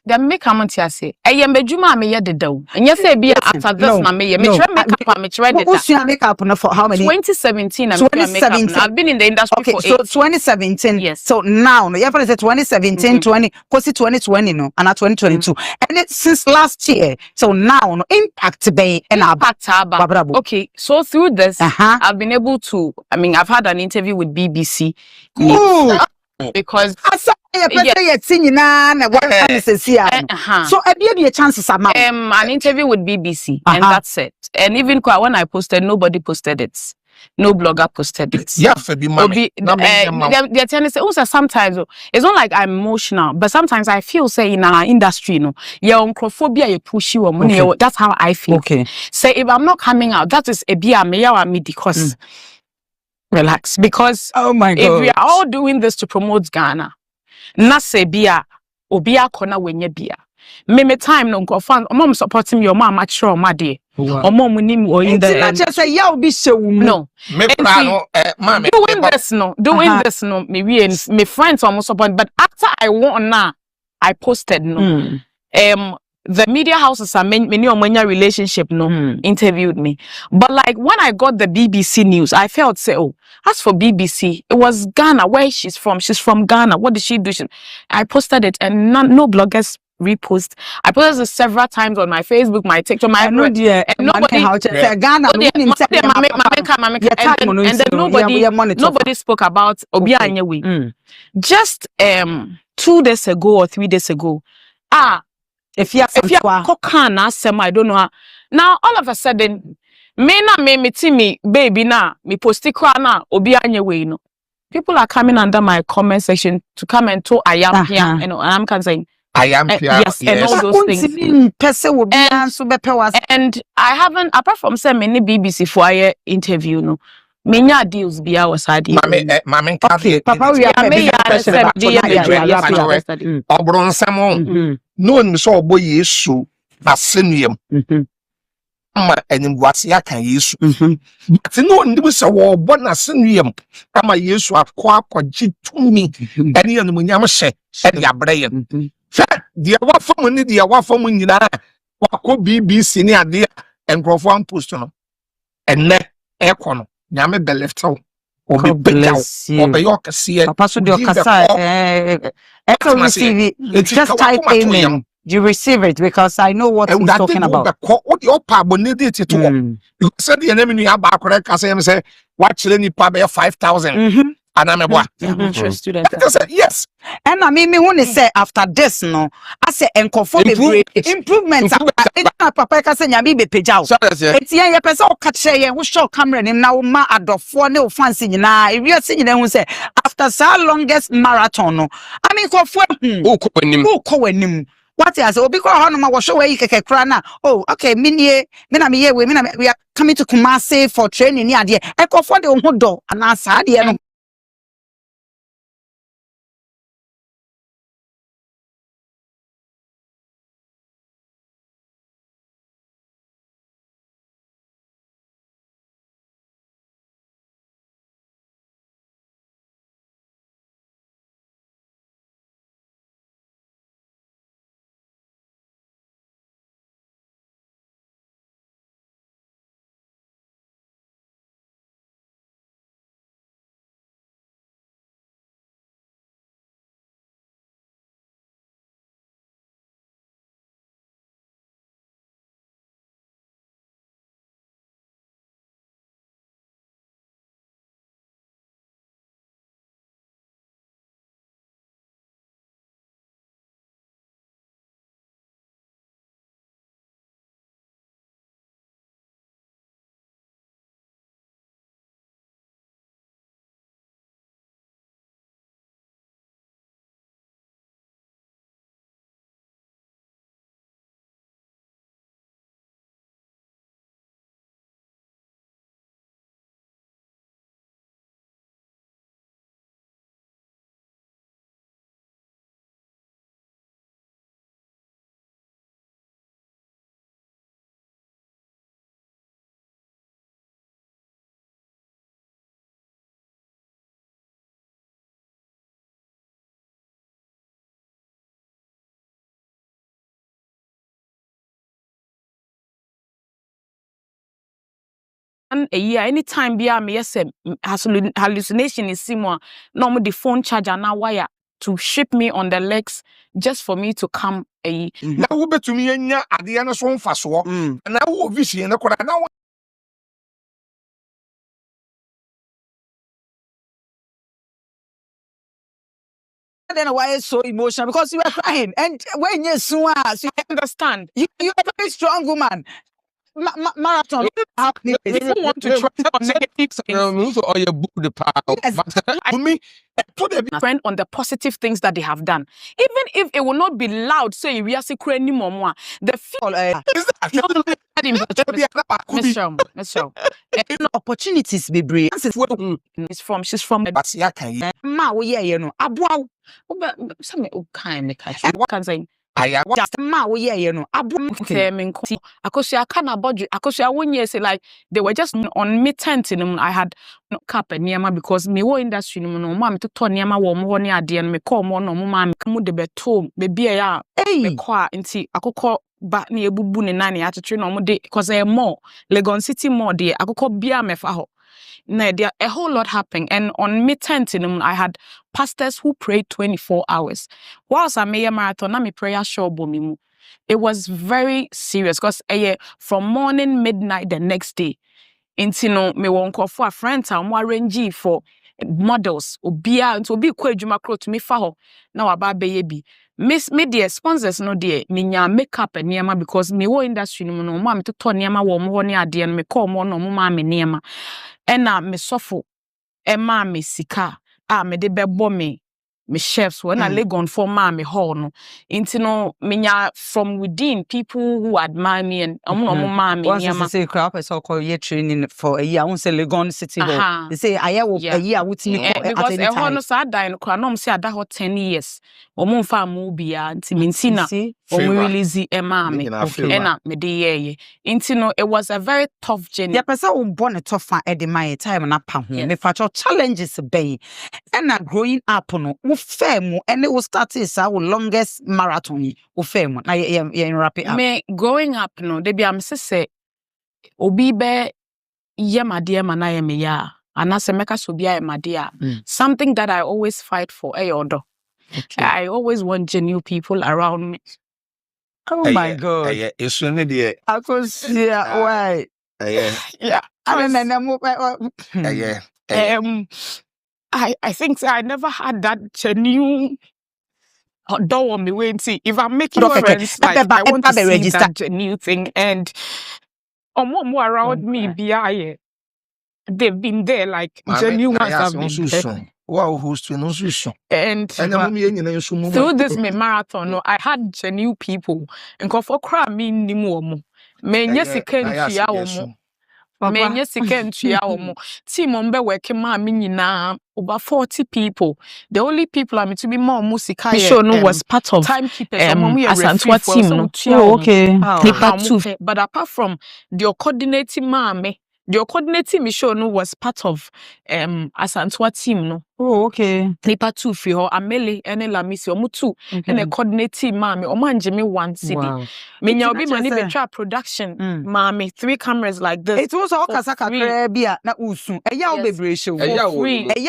the makeup monty say eyem ejuma me yededa o enye say be after this na me tre makeup me tre deda what's your makeup no for how many 2017 I'm makeup I've been in the industry for 8 so 2017 yes so now no you have say 2017 20 2020 no and 2022 and it since last year so now no impact be and okay so through this I've been able to I've had an interview with BBC because so chances an interview with BBC and that's it and even when I posted nobody posted it no blogger posted it. Yeah, for be mommy. They're telling us also sometimes it's not like I'm emotional, but sometimes I feel say in our industry, your oncophobia you push you money. That's how I feel. Okay. Say if I'm not coming out, that is a bia me because relax. Because oh my God, if we are all doing this to promote Ghana, na say bia obia kona wenye bia. Me time no go fan mom supporting me your mom mature my day. Or mom nim or in the just say yeah be show no. Doing this no me friends almost support, but after I won now I posted the media houses are many relationship interviewed me, but like when I got the BBC news I felt say as for BBC it was Ghana where she's from Ghana, what did she do? I posted it and no bloggers repost. I posted it several times on my Facebook, my TikTok, my and nobody spoke about Obi Anyewe. Just 2 days ago or 3 days ago, if you I don't know how. Now all of a sudden me baby na me posti kwa na Obi Anyewe no. People are coming under my comment section to come and talk I am here, and I'm saying I am here, yes, and all those things. And I haven't, apart from saying many BBC for a interview, no, many deals be our side. Mami, Papa, we are no, so boy Yesu, Basinium. And Wasia can use. But no, and was a war, but Nasinium. Ama Yesu have quack or jit to me, and you and Munyama and your brain. Dear what for money, dear what for money, what could be seen idea and profound postal. And net aircon, Yame be left out. Or be bless you. Or be York see a password your cassa. It's just type amen. You receive it because I know what he's talking about. What your papa needed to you said the enemy about correct as I say, watch any pub 5,000. And I'm a boy. Student. Yes. And I mean, me want to say after this, no, I say improvements. Papa can say me be page out. It's yeah, person catch who show camera him now ma adofo ne fancy na. If you are seeing them who say after so longest marathon, no, I mean who ko what is obi ko ho no ma wo show we keke kra na. Oh, okay, we are coming to Kumasi for training ni ade. E ko for the ho do ana sa ade no. A year, anytime be me yes hallucination is similar. No the phone charger now wire to ship me on the legs just for me to come a now we to me at the end of some fast walk and now vision now then why is so emotional? Because you are crying, and when you soon you understand, you are a very strong woman. marathon. If you want to try on negative things, or your book the power. Me, put a friend on the positive things that they have done. Even if it will not be loud, say we are secret anymore. The opportunities be brave. She's from Basiaka. Ma we you know. Abwa. Some kind can say. Just ma we you know. Abwa. Akosia kana budget. Akosia 1 year say like they were just on me tent in them. I had no cap and niama because me wo industry no mama to turn niama wo mo ne ade and me call mo no mama mu de beto baby ya me kwa nti akokọ ba na ebubu ne nane atwetwe no mo de because more Legon City more de akokọ bia me fa ho. No, there a whole lot happening, and on me tent in them, I had pastors who prayed 24 hours. Whilst I made a marathon, I prayer show bomimu. It was very serious because from morning midnight the next day, intino me won't call for a friend and arrange for models obia and to be quite jumakro to me for now about baby. Miss media sponsors no dear minya makeup and niama because me wo industry no mama to turn niama wo mo ne ade and me call mo no mama me niama ena me sofo ema me sika me de bebo me chefs when I Legon for me hall no intino minya from within people who admire me and mama me niama say crap I saw call ye training for a year I won't say Legon City Hall they say a year with me because a hono sa dan kwa no say ada ho 10 years omo fa mu bia nti mintina omo release ema me ena me de ye intino it was a very tough journey ya pesa wo born a tough e de my time na pa ho me fa challenges be ena growing up no fame and it will start is our longest marathon o fame na ye wrap it up me growing up no they be am say obi be yemade ma na ye me ya anase meka so bia yemade something that I always fight for odo. I always want genuine people around me. Oh my god it's only the I could see why yeah I mean I think I never had that genuine don't want me wait and see if I'm making friends like I want to see that genuine thing and more around me be they've been there like genuine ones have been there. Wow, who's to no and through this marathon no I had genuine people and for cry me ni mo menye sikentua wo menye sikentua wo team on be working ma me nyina over 40 people. The only people I mean to be more musika show no was part of timekeepers Asantwa team no. Oh, okay. But apart from the coordinating mame the coordinating me show no was part of Asantwa team no. Oh, okay. Nipa 2 fi ho Amele ene Lamisi omu 2 ene coordinating mame o manje me 1 city. Menya obi mani betra production mame 3 cameras like this. It was all kasaka bia na usu. Eya wo bebre show. Eya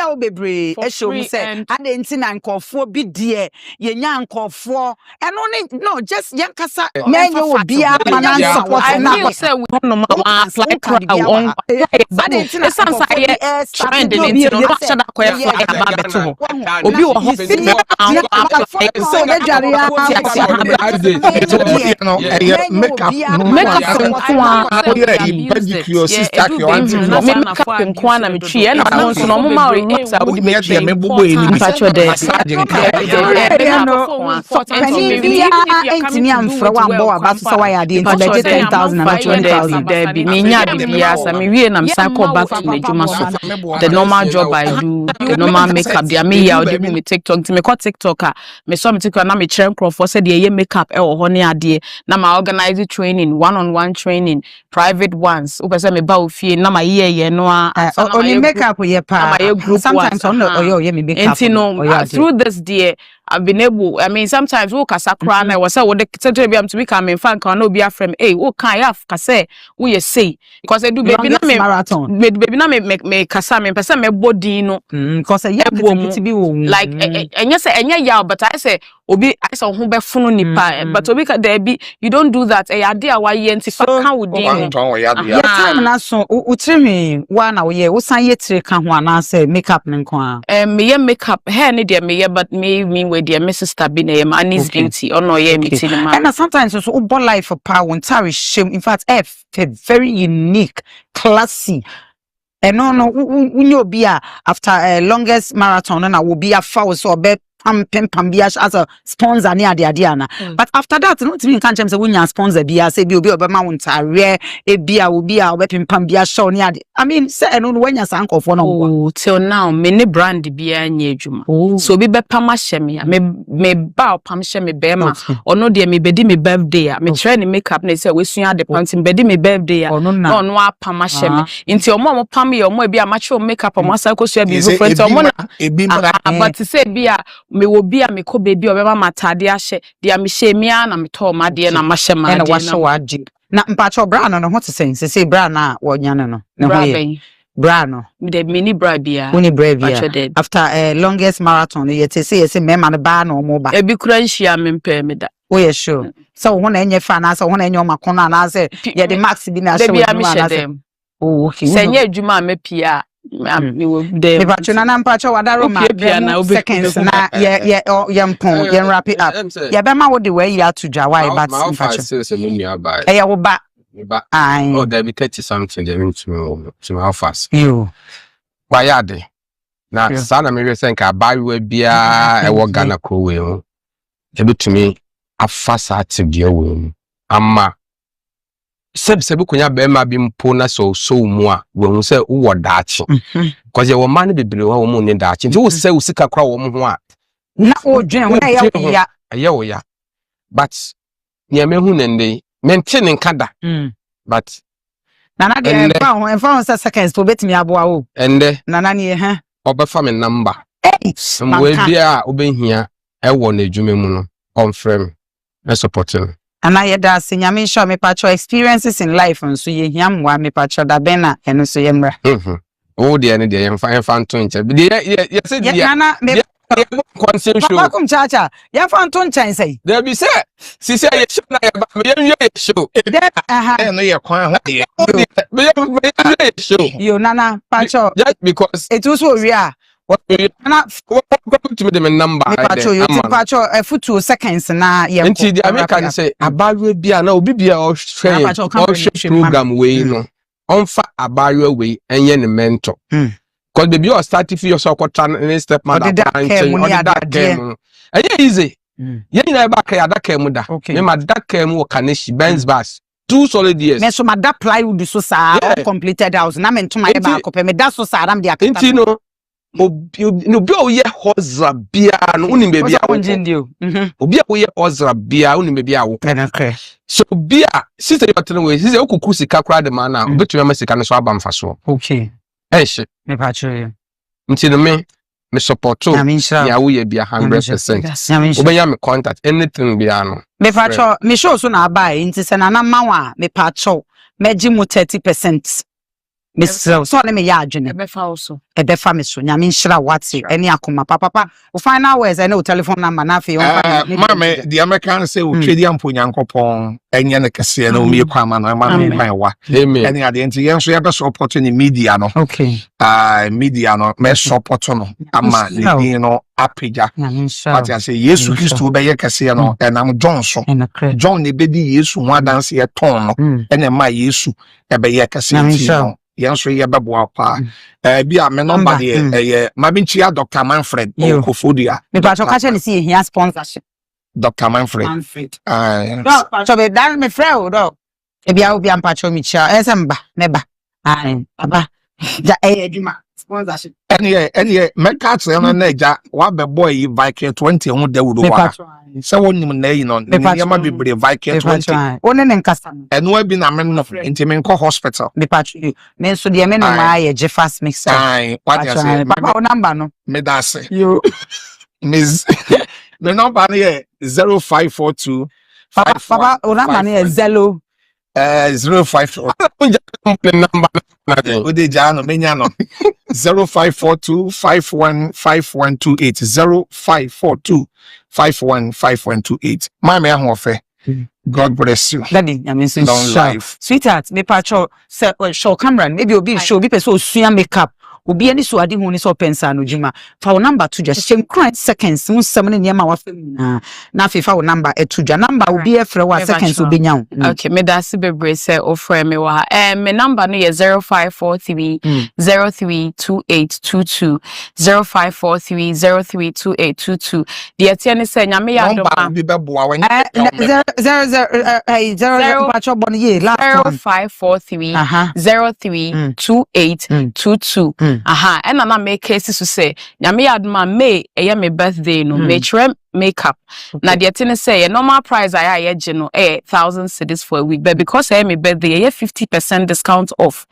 wo bebre e show me say ade nti na nkofo bi de ye nya nkofo eno no just yan kasa menye wo bia mana support na I say we no ma apply crowd on but it sounds like trend in no shada koya obi wo ho the normal job I do the normal makeup dia me ya odi me TikTok ti me ko TikToker me so me TikTok na me chere crowd say dey makeup e wo ho ne ade na ma organize training one-on-one training private ones o pese me ba ofie na ma ye no only makeup ye pa sometimes on oyo me makeup through this day I've been able I mean sometimes we kasa kra na was say we dey be am to be come in fan kan no be afrem o kan ya kase we say because I do baby na me marathon baby na me kasa me pese me body no because I be wo like enye say enye ya but I say obi asa ho be funu nipa but obi ka there be you don't do that ade a wa ye nti fa ka wo din ya time na so utrimi wa na wo ye wo san ye tire ka ho ana say makeup nko a me ye makeup hair ne there me ye but me we there my sister be na ye Annie's beauty ono ye me ti ma and sometimes so bo life for power ntare shame in fact very unique classy. And no, unyo be after a longest marathon, and I will be a foul so be pambiash as a sponsor near the Adiana. But after that, not even can't say when you sponsor be say be a mount rare a beer will be a weapon pambia show near. I mean, say and when you sank off one till now, many brand beer near Juma. So be pama shemi, me bow pam shemi bema or no dear me bedi me birthday. Me try to make up, they say we soon the pants in bedi me birthday or no pama shemi. Into your mom pam your mo be a macho makeup or masako share be different or money. But to say be me will be a me ko baby or matade ahye dia me hye me na me to ma de na ma hye ma de na wahye wadi na mpacho bra no what to say bra na wonya no ne hoye bra no de mini bra bia uni bra bia after longest marathon you say me ma ne ba na omo ba e bi kura nhia me mpa me da oh yeah sure so who na enye fa na so who na enye o makono na say ye de max bi na hye na say oh okay senye adwuma me pia me will de me pacho na mpacho wadaro ma seconds na ye wrap it up ye be ma wo de we ya to dwa why but mpacho e ya wo ba oh there be 30 something they mean to how fast you why ya de na sana me we say ka ba we bia e wo Ghana ko we ho e be to me afasa active de we amma sebi kunya be ma bi mpo na so mu a we hu say wo daachi because ye wo man be bibire wo mu ne daachi nti wo say wo sika kra wo mu ho a na o dwen wo na ye wo ya but ye me hu nende maintain nkada but nana de enfa ho seconds for betimi aboa wo ende nana ne obefa me number we bia obehia e wo na adwuma mu no on frame me supporting and I had that nyame show me pacho experiences in life and so ye hiam wa me pacho da bena eno so yemra oh de ene de yemfa nto nche de ye say de nana me consent show papa kum chacha yemfa nto nche say there be say si say ye show na ye ba me ye show no ye kwan ho de me ye show yo nana pacho just because it was so real what to me the number me pacho you pacho a futu seconds na ye nti the American say abawe bia na obi bia o hwe program we no onfa abawe we enye ne mentor because the bio start if you so kwata ne step mother branching on that game easy ye nyina ba ka ya daka mu da me ma daka mu wo kaneshi Benz bus 2 solid years me so ma da plywood so sa completed house na me ntoma ye ba ko pe me da so sa ram dia akata nti no obi o ye hozra bia no uni be bia obi o ye hozra bia uni be bia wo so bia sister you tell we sister okuku sika kra de man na obetu me sika no so aba mfaso okay she me pacho nti no me support ya wo ye bia 100% obenya me contact anything bia no me pacho me show so na aba nti se na na mawa me pacho meji mu 30%. Miss so let me ya adwene e be fa me so nyame nhira wate eni akoma papa o final words I know telephone number na fe mama the American say o twedi ampo nyankopon enye ne kese na o mi kwa ma na ma no wa eni ade enti yen so ya be support ni media no okay media no me support no ama le din no apija what I say Yesu Kristo be ye kese no enam John ne bedi Yesu ho adanse ye ton no ene ma Yesu e be ye kese no yanso ye bebo pa bia me number de ma binchi Dr. Manfred Okofodia me pacho ka chele si here sponsorship Dr. Manfred so be dan me frɛ do e bia obi am pacho mi chia esemba meba baba ja adwuma sponsorship any me ka tse no na ja wa be boy Viking 20 ho da wudo wa se wonim na yi no ne ma bebre Viking 20 one ne nkasa eno abi na me no enti me nko hospital me pacho me so de me no ma ye je fast mix what you say papa o number no me da say yo miss the number here 0542 papa o number here 054 the number o de ja no menya no 0542-515128 0542-515128. Mama ahofe. God bless you. Daddy, I mean, long life. Sweetheart, me pacho say show camera, maybe obi show be person suya makeup. Obi ani so ade hu ni so pensa no juma. Fa wo number to just shem crunch seconds. Mu sem ne niam wa fam na fe fa wo number etuja. Number obi e frɛ wa seconds obi nya. Okay, me da se bebre say o frɛ me wa. Me number no ye 0543 032822 0543032822. The atiane say nyame ya do ma. Bi beboa wa 0 pacho bon ye last one 0543 032822. And na make cases to say nyame ya do ma May eye me birthday no me try makeup. Na the thing say normal price I ye no 1,000 cedis for a week, but because I my birthday 50% discount off.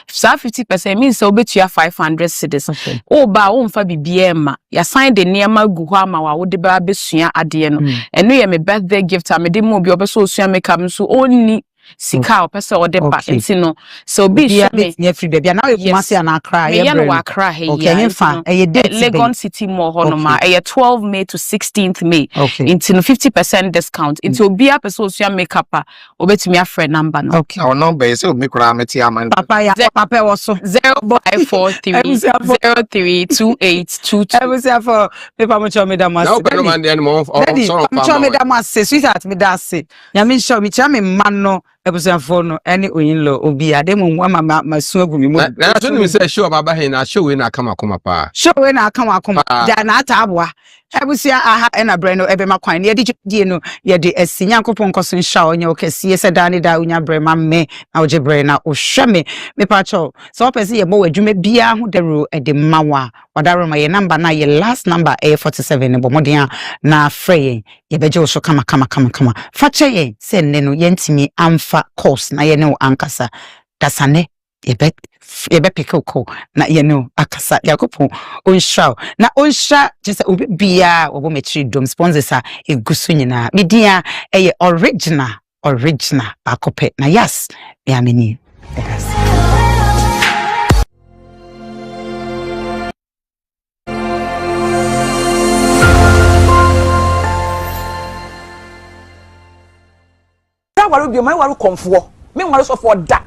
So 50% means so bet you 500 cedis. Oh ba o mfa bibia ma ya sign the niema gu ho ama wa wo de ba besua ade no. Eno ye my birthday gift am de mo bi obeso osua makeup so only sika opese ode ba ntino so be sure me free baby now you must na cry me ya no wa cry he okay fa e date Legon City Mall honoma e 12 May to 16th May into 50% discount into obi a person osua makeup a obetumi afre number no okay our number is so me kura meti amanda papa was so 0543032822 I was for paper mo show me that mas no better man the mo show me that mas sweetheart me that say ya me show me cha me man no ebusanfo no ene oyinlo obi ade mo mama masu agumi mo na so ni say show baba he na show we na kama pa show we na kama ja na ata aboa ebusia aha ena bre no ebe makwan ne de die no ye de asinya nkopon nkoso nsha onye okesi se da ne da unya bre ma me na oje bre na ohwe me pa cho so opese ye bo wadwuma bia ho dero e de mawa wadaro ma ye number na ye last number 47 bo modern na frey ye beje wo so kama fa che ye se ne no ye ntimi amfa course na ye ne ankasa dasane ye be pikoko na ye no akasa yakopo onhwa na onhwa just obi bia obo metri dom sponsors a eguso nyina media eye original akope na yes ya meni waru bi mai waru konfo me waru so for da